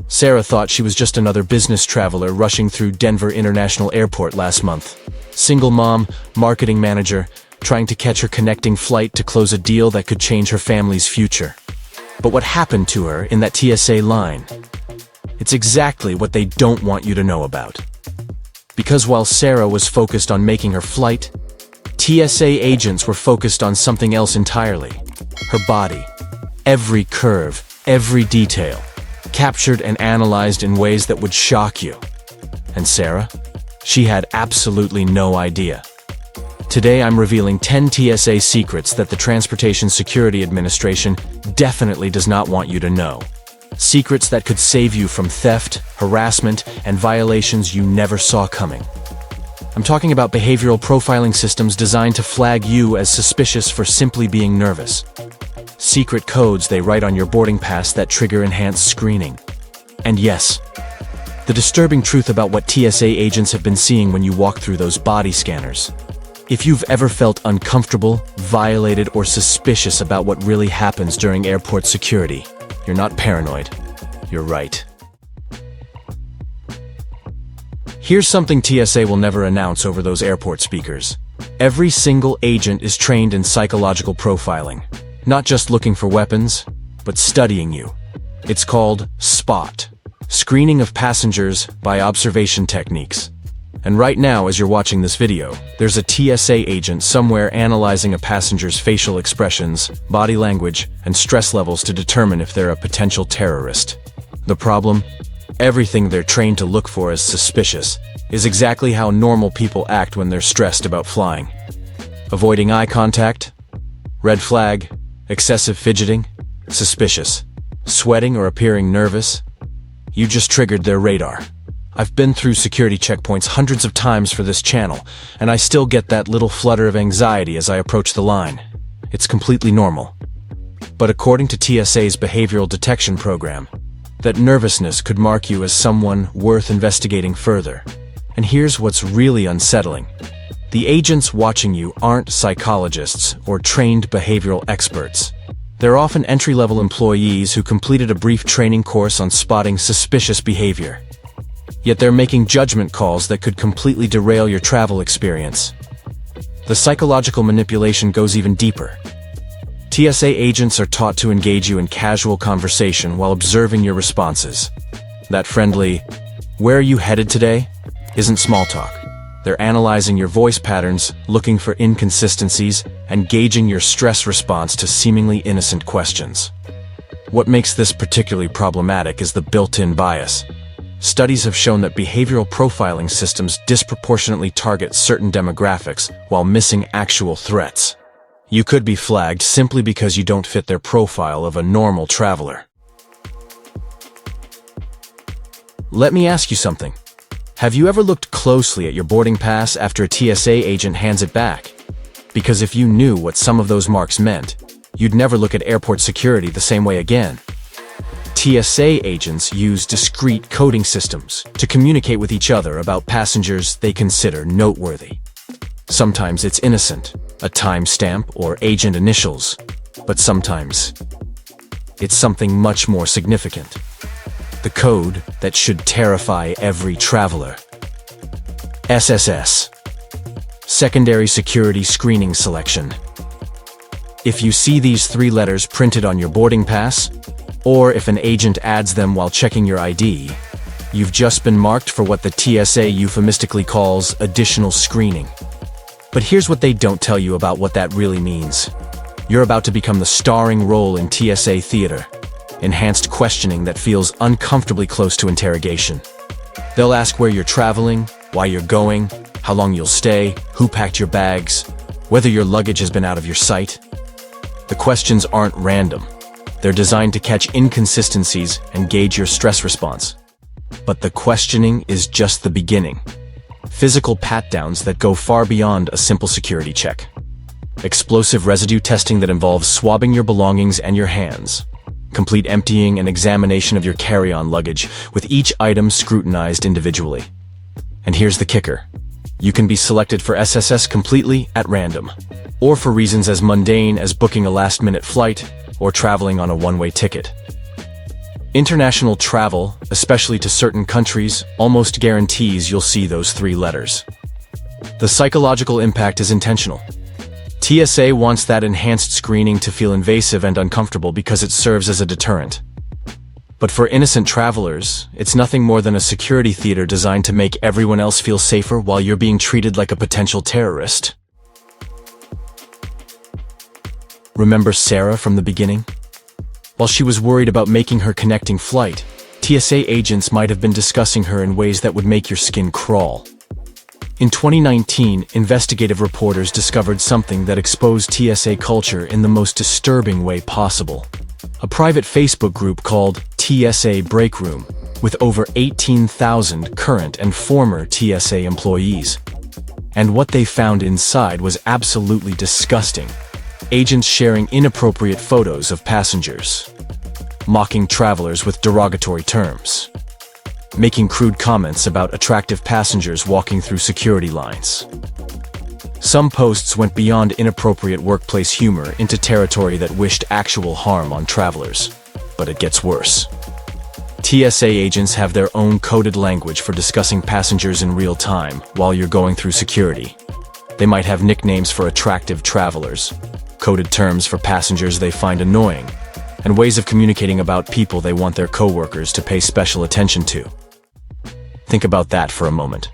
Sarah thought she was just another business traveler rushing through Denver International Airport last month. Single mom, marketing manager, trying to catch her connecting flight to close a deal that could change her family's future. But what happened to her in that TSA line? It's exactly what they don't want you to know about. Because while Sarah was focused on making her flight, TSA agents were focused on something else entirely. Her body. Every curve, every detail, captured and analyzed in ways that would shock you. And Sarah? She had absolutely no idea. Today I'm revealing 10 TSA secrets that the Transportation Security Administration definitely does not want you to know. Secrets that could save you from theft, harassment, and violations you never saw coming. I'm talking about behavioral profiling systems designed to flag you as suspicious for simply being nervous. Secret codes they write on your boarding pass that trigger enhanced screening. And yes, the disturbing truth about what TSA agents have been seeing when you walk through those body scanners. If you've ever felt uncomfortable, violated, or suspicious about what really happens during airport security, you're not paranoid. You're right. Here's something TSA will never announce over those airport speakers. Every single agent is trained in psychological profiling. Not just looking for weapons, but studying you. It's called SPOT, Screening of Passengers by Observation Techniques. And right now, as you're watching this video, there's a TSA agent somewhere analyzing a passenger's facial expressions, body language, and stress levels to determine if they're a potential terrorist. The problem? Everything they're trained to look for as suspicious is exactly how normal people act when they're stressed about flying. Avoiding eye contact? Red flag. Excessive fidgeting? Suspicious. Sweating or appearing nervous? You just triggered their radar. I've been through security checkpoints hundreds of times for this channel, and I still get that little flutter of anxiety as I approach the line. It's completely normal. But according to TSA's behavioral detection program, that nervousness could mark you as someone worth investigating further. And here's what's really unsettling. The agents watching you aren't psychologists or trained behavioral experts. They're often entry-level employees who completed a brief training course on spotting suspicious behavior. Yet they're making judgment calls that could completely derail your travel experience. The psychological manipulation goes even deeper. TSA agents are taught to engage you in casual conversation while observing your responses. That friendly, "Where are you headed today?" isn't small talk. They're analyzing your voice patterns, looking for inconsistencies, and gauging your stress response to seemingly innocent questions. What makes this particularly problematic is the built-in bias. Studies have shown that behavioral profiling systems disproportionately target certain demographics while missing actual threats. You could be flagged simply because you don't fit their profile of a normal traveler. Let me ask you something. Have you ever looked closely at your boarding pass after a TSA agent hands it back? Because if you knew what some of those marks meant, you'd never look at airport security the same way again. TSA agents use discrete coding systems to communicate with each other about passengers they consider noteworthy. Sometimes it's innocent, a timestamp or agent initials, but sometimes it's something much more significant. The code that should terrify every traveler. SSS. Secondary Security Screening Selection. If you see these 3 letters printed on your boarding pass, or if an agent adds them while checking your ID, you've just been marked for what the TSA euphemistically calls additional screening. But here's what they don't tell you about what that really means. You're about to become the starring role in TSA theater. Enhanced questioning that feels uncomfortably close to interrogation. They'll ask where you're traveling, why you're going, how long you'll stay, who packed your bags, whether your luggage has been out of your sight. The questions aren't random. They're designed to catch inconsistencies and gauge your stress response. But the questioning is just the beginning. Physical pat-downs that go far beyond a simple security check. Explosive residue testing that involves swabbing your belongings and your hands. Complete emptying and examination of your carry-on luggage, with each item scrutinized individually. And here's the kicker. You can be selected for SSS completely at random, or for reasons as mundane as booking a last-minute flight or traveling on a one-way ticket. International travel, especially to certain countries, almost guarantees you'll see those three letters. The psychological impact is intentional. TSA wants that enhanced screening to feel invasive and uncomfortable because it serves as a deterrent. But for innocent travelers, it's nothing more than a security theater designed to make everyone else feel safer while you're being treated like a potential terrorist. Remember Sarah from the beginning? While she was worried about making her connecting flight, TSA agents might have been discussing her in ways that would make your skin crawl. In 2019, investigative reporters discovered something that exposed TSA culture in the most disturbing way possible. A private Facebook group called TSA Break Room, with over 18,000 current and former TSA employees. And what they found inside was absolutely disgusting. Agents sharing inappropriate photos of passengers, mocking travelers with derogatory terms, making crude comments about attractive passengers walking through security lines. Some posts went beyond inappropriate workplace humor into territory that wished actual harm on travelers. But it gets worse. TSA agents have their own coded language for discussing passengers in real time while you're going through security. They might have nicknames for attractive travelers, coded terms for passengers they find annoying, and ways of communicating about people they want their coworkers to pay special attention to. Think about that for a moment.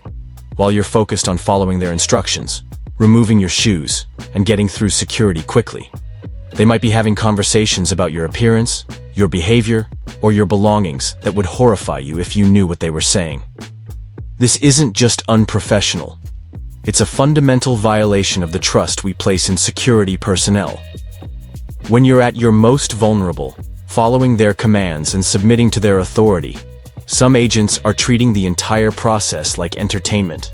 While you're focused on following their instructions, removing your shoes, and getting through security quickly, they might be having conversations about your appearance, your behavior, or your belongings that would horrify you if you knew what they were saying. This isn't just unprofessional. It's a fundamental violation of the trust we place in security personnel. When you're at your most vulnerable, following their commands and submitting to their authority, some agents are treating the entire process like entertainment.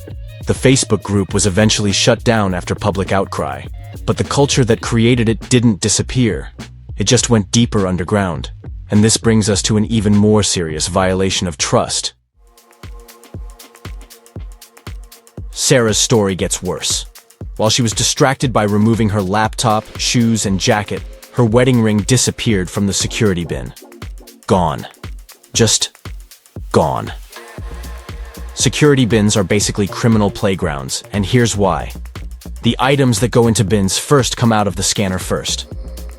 The Facebook group was eventually shut down after public outcry, but the culture that created it didn't disappear. It just went deeper underground. And this brings us to an even more serious violation of trust. Sarah's story gets worse. While she was distracted by removing her laptop, shoes, and jacket, her wedding ring disappeared from the security bin. Gone. Just gone. Security bins are basically criminal playgrounds, and here's why. The items that go into bins first come out of the scanner first.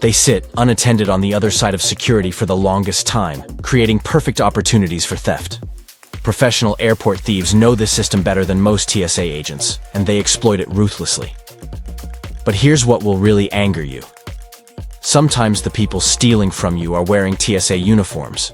They sit unattended on the other side of security for the longest time, creating perfect opportunities for theft. Professional airport thieves know this system better than most TSA agents, and they exploit it ruthlessly. But here's what will really anger you. Sometimes the people stealing from you are wearing TSA uniforms.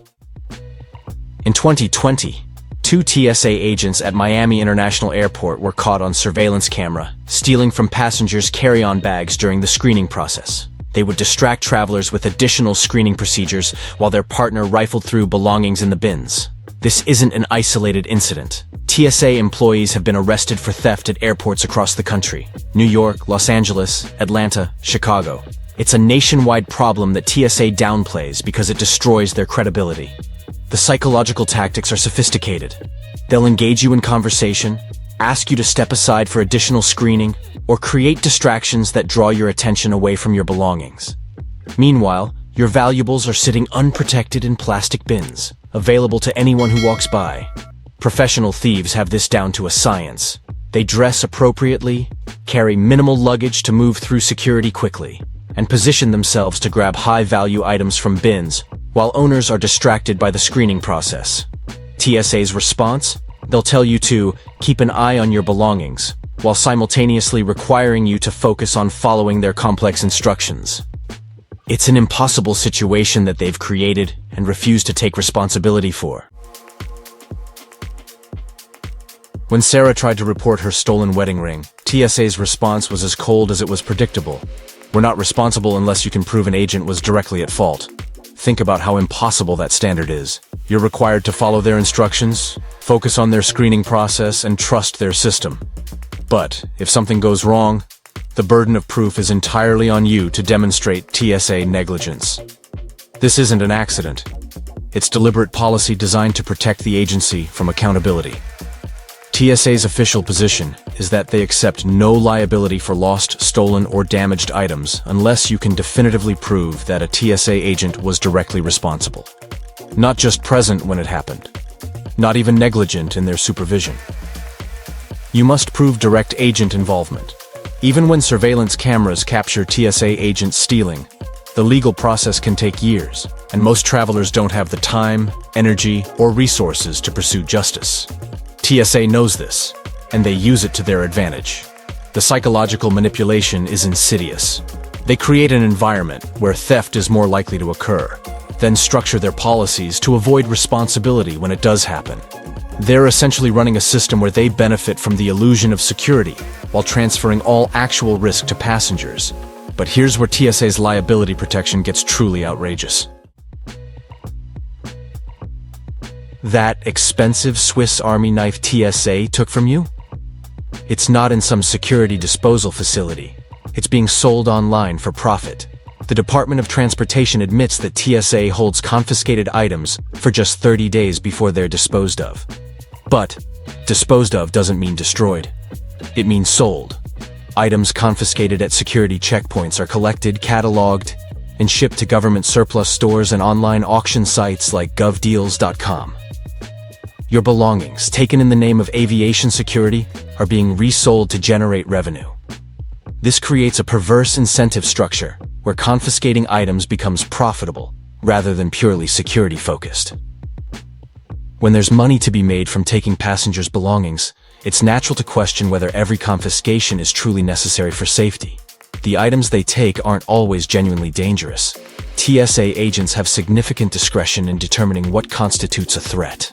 In 2020, 2 TSA agents at Miami International Airport were caught on surveillance camera, stealing from passengers' carry-on bags during the screening process. They would distract travelers with additional screening procedures while their partner rifled through belongings in the bins. This isn't an isolated incident. TSA employees have been arrested for theft at airports across the country: New York, Los Angeles, Atlanta, Chicago. It's a nationwide problem that TSA downplays because it destroys their credibility. The psychological tactics are sophisticated. They'll engage you in conversation, ask you to step aside for additional screening, or create distractions that draw your attention away from your belongings. Meanwhile, your valuables are sitting unprotected in plastic bins, available to anyone who walks by. Professional thieves have this down to a science. They dress appropriately, carry minimal luggage to move through security quickly, and position themselves to grab high-value items from bins while owners are distracted by the screening process. TSA's response? They'll tell you to keep an eye on your belongings, while simultaneously requiring you to focus on following their complex instructions. It's an impossible situation that they've created and refuse to take responsibility for. When Sarah tried to report her stolen wedding ring, TSA's response was as cold as it was predictable. We're not responsible unless you can prove an agent was directly at fault. Think about how impossible that standard is. You're required to follow their instructions, focus on their screening process, and trust their system. But if something goes wrong, the burden of proof is entirely on you to demonstrate TSA negligence. This isn't an accident. It's deliberate policy designed to protect the agency from accountability. TSA's official position is that they accept no liability for lost, stolen, or damaged items unless you can definitively prove that a TSA agent was directly responsible. Not just present when it happened. Not even negligent in their supervision. You must prove direct agent involvement. Even when surveillance cameras capture TSA agents stealing, the legal process can take years, and most travelers don't have the time, energy, or resources to pursue justice. TSA knows this, and they use it to their advantage. The psychological manipulation is insidious. They create an environment where theft is more likely to occur, then structure their policies to avoid responsibility when it does happen. They're essentially running a system where they benefit from the illusion of security while transferring all actual risk to passengers. But here's where TSA's liability protection gets truly outrageous. That expensive Swiss Army knife TSA took from you? It's not in some security disposal facility. It's being sold online for profit. The Department of Transportation admits that TSA holds confiscated items for just 30 days before they're disposed of. But disposed of doesn't mean destroyed. It means sold. Items confiscated at security checkpoints are collected, cataloged, and shipped to government surplus stores and online auction sites like govdeals.com. Your belongings, taken in the name of aviation security, are being resold to generate revenue. This creates a perverse incentive structure where confiscating items becomes profitable rather than purely security-focused. When there's money to be made from taking passengers' belongings, it's natural to question whether every confiscation is truly necessary for safety. The items they take aren't always genuinely dangerous. TSA agents have significant discretion in determining what constitutes a threat.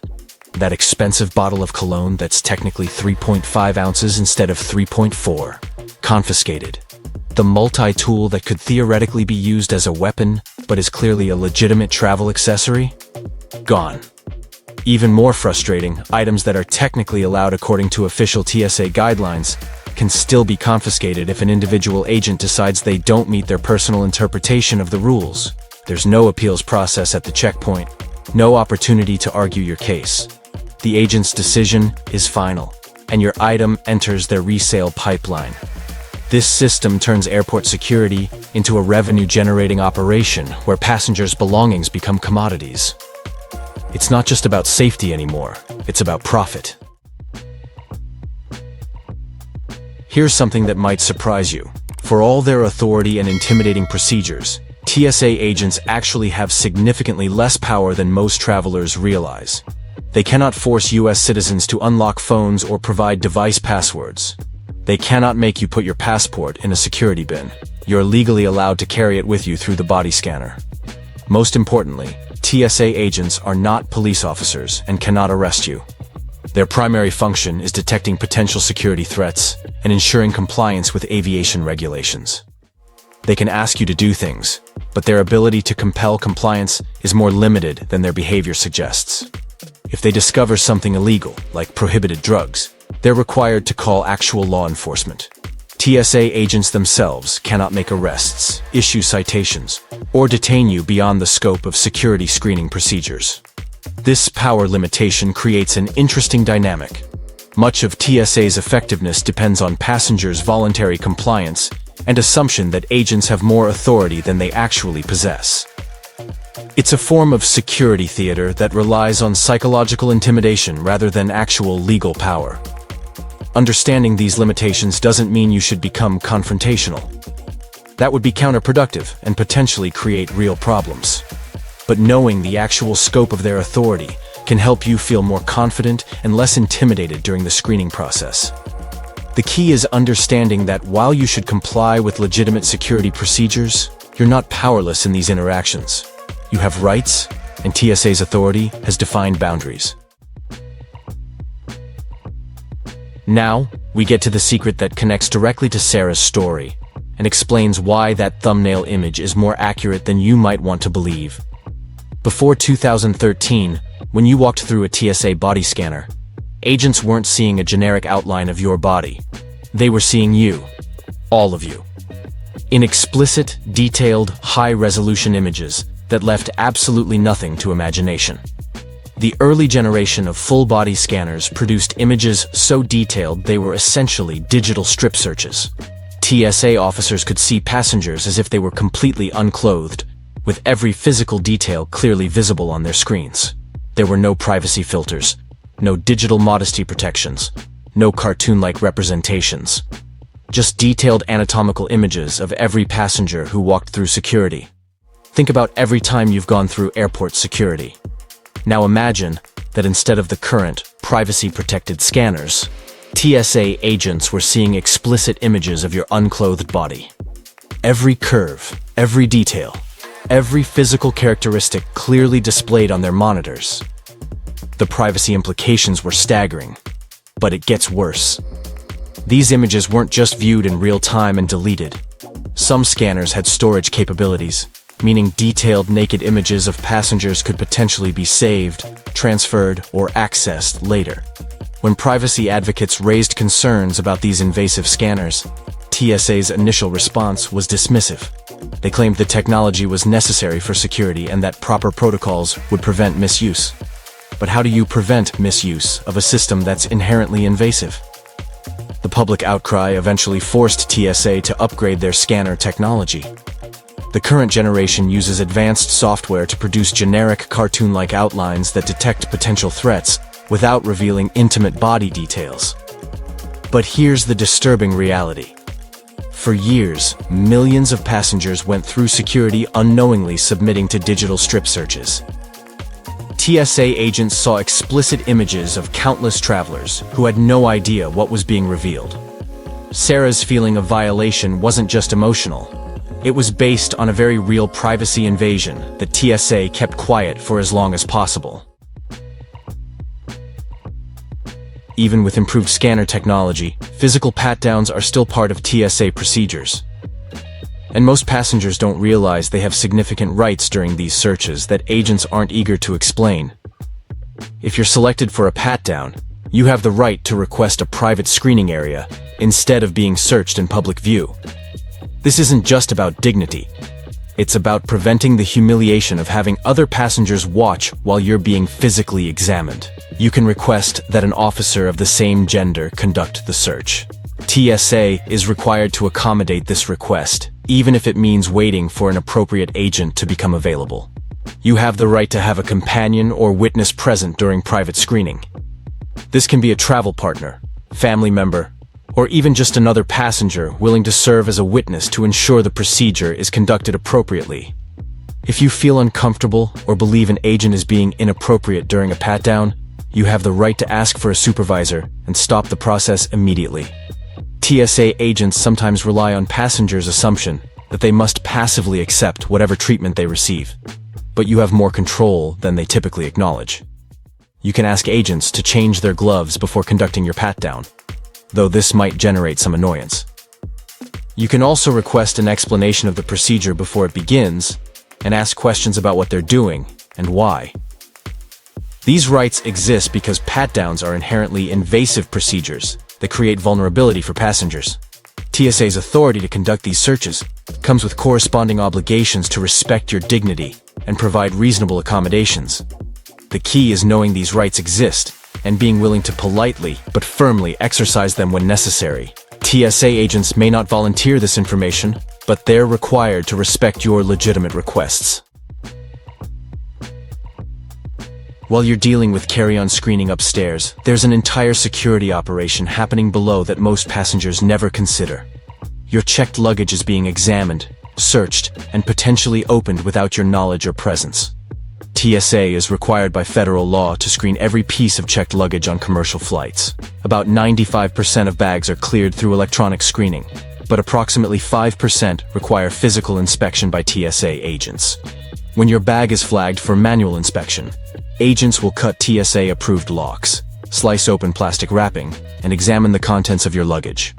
That expensive bottle of cologne that's technically 3.5 ounces instead of 3.4. Confiscated. The multi-tool that could theoretically be used as a weapon, but is clearly a legitimate travel accessory? Gone. Even more frustrating, items that are technically allowed according to official TSA guidelines can still be confiscated if an individual agent decides they don't meet their personal interpretation of the rules. There's no appeals process at the checkpoint, no opportunity to argue your case. The agent's decision is final, and your item enters their resale pipeline. This system turns airport security into a revenue-generating operation where passengers' belongings become commodities. It's not just about safety anymore, it's about profit. Here's something that might surprise you. For all their authority and intimidating procedures, TSA agents actually have significantly less power than most travelers realize. They cannot force US citizens to unlock phones or provide device passwords. They cannot make you put your passport in a security bin. You're legally allowed to carry it with you through the body scanner. Most importantly, TSA agents are not police officers and cannot arrest you. Their primary function is detecting potential security threats and ensuring compliance with aviation regulations. They can ask you to do things, but their ability to compel compliance is more limited than their behavior suggests. If they discover something illegal, like prohibited drugs, they're required to call actual law enforcement. TSA agents themselves cannot make arrests, issue citations, or detain you beyond the scope of security screening procedures. This power limitation creates an interesting dynamic. Much of TSA's effectiveness depends on passengers' voluntary compliance and assumption that agents have more authority than they actually possess. It's a form of security theater that relies on psychological intimidation rather than actual legal power. Understanding these limitations doesn't mean you should become confrontational. That would be counterproductive and potentially create real problems. But knowing the actual scope of their authority can help you feel more confident and less intimidated during the screening process. The key is understanding that while you should comply with legitimate security procedures, you're not powerless in these interactions. You have rights, and TSA's authority has defined boundaries. Now, we get to the secret that connects directly to Sarah's story and explains why that thumbnail image is more accurate than you might want to believe. Before 2013, when you walked through a TSA body scanner, agents weren't seeing a generic outline of your body. They were seeing you. All of you. In explicit, detailed, high-resolution images that left absolutely nothing to imagination. The early generation of full-body scanners produced images so detailed they were essentially digital strip searches. TSA officers could see passengers as if they were completely unclothed, with every physical detail clearly visible on their screens. There were no privacy filters, no digital modesty protections, no cartoon-like representations. Just detailed anatomical images of every passenger who walked through security. Think about every time you've gone through airport security. Now imagine that instead of the current, privacy-protected scanners, TSA agents were seeing explicit images of your unclothed body. Every curve, every detail, every physical characteristic clearly displayed on their monitors. The privacy implications were staggering, but it gets worse. These images weren't just viewed in real time and deleted. Some scanners had storage capabilities, meaning detailed naked images of passengers could potentially be saved, transferred, or accessed later. When privacy advocates raised concerns about these invasive scanners, TSA's initial response was dismissive. They claimed the technology was necessary for security and that proper protocols would prevent misuse. But how do you prevent misuse of a system that's inherently invasive? The public outcry eventually forced TSA to upgrade their scanner technology. The current generation uses advanced software to produce generic cartoon-like outlines that detect potential threats without revealing intimate body details. But here's the disturbing reality. For years, millions of passengers went through security unknowingly submitting to digital strip searches. TSA agents saw explicit images of countless travelers who had no idea what was being revealed. Sarah's feeling of violation wasn't just emotional. It was based on a very real privacy invasion that TSA kept quiet for as long as possible. Even with improved scanner technology, physical pat-downs are still part of TSA procedures. And most passengers don't realize they have significant rights during these searches that agents aren't eager to explain. If you're selected for a pat-down, you have the right to request a private screening area instead of being searched in public view. This isn't just about dignity. It's about preventing the humiliation of having other passengers watch while you're being physically examined. You can request that an officer of the same gender conduct the search. TSA is required to accommodate this request, even if it means waiting for an appropriate agent to become available. You have the right to have a companion or witness present during private screening. This can be a travel partner, family member, or even just another passenger willing to serve as a witness to ensure the procedure is conducted appropriately. If you feel uncomfortable or believe an agent is being inappropriate during a pat-down, you have the right to ask for a supervisor and stop the process immediately. TSA agents sometimes rely on passengers' assumption that they must passively accept whatever treatment they receive, but you have more control than they typically acknowledge. You can ask agents to change their gloves before conducting your pat-down, though this might generate some annoyance. You can also request an explanation of the procedure before it begins and ask questions about what they're doing and why. These rights exist because pat-downs are inherently invasive procedures that create vulnerability for passengers. TSA's authority to conduct these searches comes with corresponding obligations to respect your dignity and provide reasonable accommodations. The key is knowing these rights exist and being willing to politely but firmly exercise them when necessary. TSA agents may not volunteer this information, but they're required to respect your legitimate requests. While you're dealing with carry-on screening upstairs, there's an entire security operation happening below that most passengers never consider. Your checked luggage is being examined, searched, and potentially opened without your knowledge or presence. TSA is required by federal law to screen every piece of checked luggage on commercial flights. About 95% of bags are cleared through electronic screening, but approximately 5% require physical inspection by TSA agents. When your bag is flagged for manual inspection, agents will cut TSA-approved locks, slice open plastic wrapping, and examine the contents of your luggage.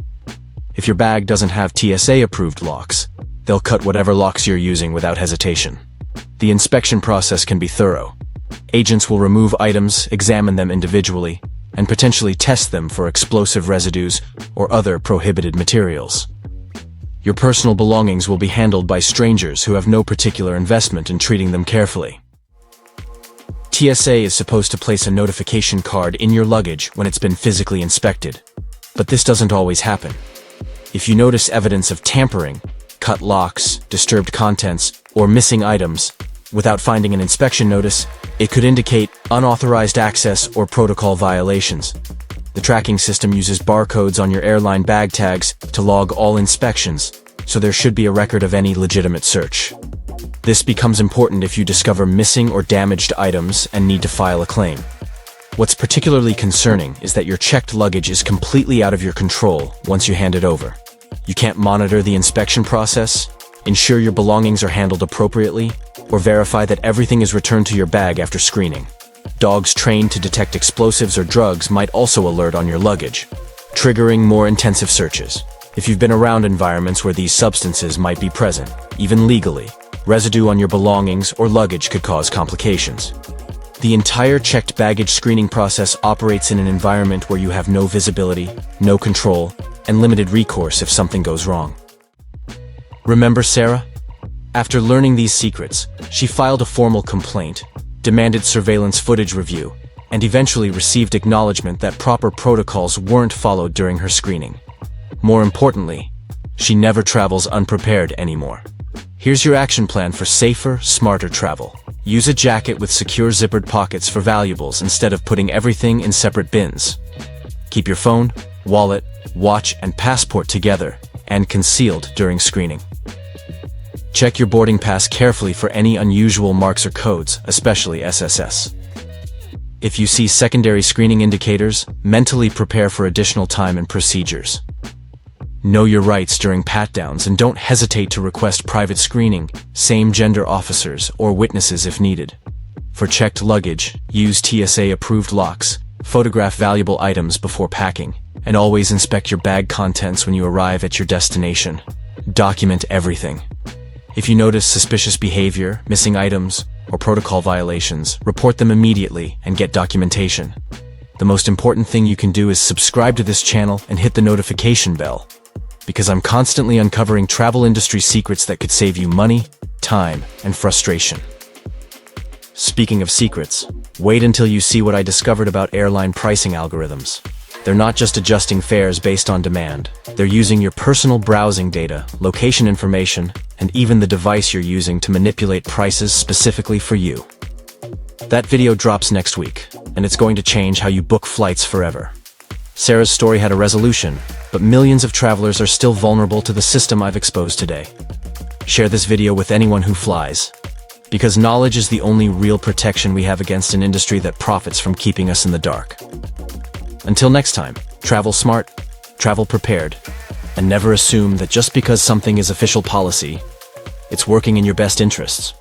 If your bag doesn't have TSA-approved locks, they'll cut whatever locks you're using without hesitation. The inspection process can be thorough. Agents will remove items, examine them individually, and potentially test them for explosive residues or other prohibited materials. Your personal belongings will be handled by strangers who have no particular investment in treating them carefully. TSA is supposed to place a notification card in your luggage when it's been physically inspected, but this doesn't always happen. If you notice evidence of tampering, cut locks, disturbed contents, or missing items without finding an inspection notice, it could indicate unauthorized access or protocol violations. The tracking system uses barcodes on your airline bag tags to log all inspections, so there should be a record of any legitimate search. This becomes important if you discover missing or damaged items and need to file a claim. What's particularly concerning is that your checked luggage is completely out of your control once you hand it over. You can't monitor the inspection process, ensure your belongings are handled appropriately, or verify that everything is returned to your bag after screening. Dogs trained to detect explosives or drugs might also alert on your luggage, triggering more intensive searches. If you've been around environments where these substances might be present, even legally, residue on your belongings or luggage could cause complications. The entire checked baggage screening process operates in an environment where you have no visibility, no control, and limited recourse if something goes wrong. Remember Sarah? After learning these secrets, she filed a formal complaint, demanded surveillance footage review, and eventually received acknowledgement that proper protocols weren't followed during her screening. More importantly, she never travels unprepared anymore. Here's your action plan for safer, smarter travel. Use a jacket with secure zippered pockets for valuables instead of putting everything in separate bins. Keep your phone, wallet, watch, and passport together and concealed during screening. Check your boarding pass carefully for any unusual marks or codes, especially SSS. If you see secondary screening indicators, mentally prepare for additional time and procedures. Know your rights during pat-downs and don't hesitate to request private screening, same-gender officers, or witnesses if needed. For checked luggage, use TSA-approved locks, photograph valuable items before packing, and always inspect your bag contents when you arrive at your destination. Document everything. If you notice suspicious behavior, missing items, or protocol violations, report them immediately and get documentation. The most important thing you can do is subscribe to this channel and hit the notification bell, because I'm constantly uncovering travel industry secrets that could save you money, time, and frustration. Speaking of secrets, wait until you see what I discovered about airline pricing algorithms. They're not just adjusting fares based on demand. They're using your personal browsing data, location information, and even the device you're using to manipulate prices specifically for you. That video drops next week, and it's going to change how you book flights forever. Sarah's story had a resolution, but millions of travelers are still vulnerable to the system I've exposed today. Share this video with anyone who flies, because knowledge is the only real protection we have against an industry that profits from keeping us in the dark. Until next time, travel smart, travel prepared, and never assume that just because something is official policy, it's working in your best interests.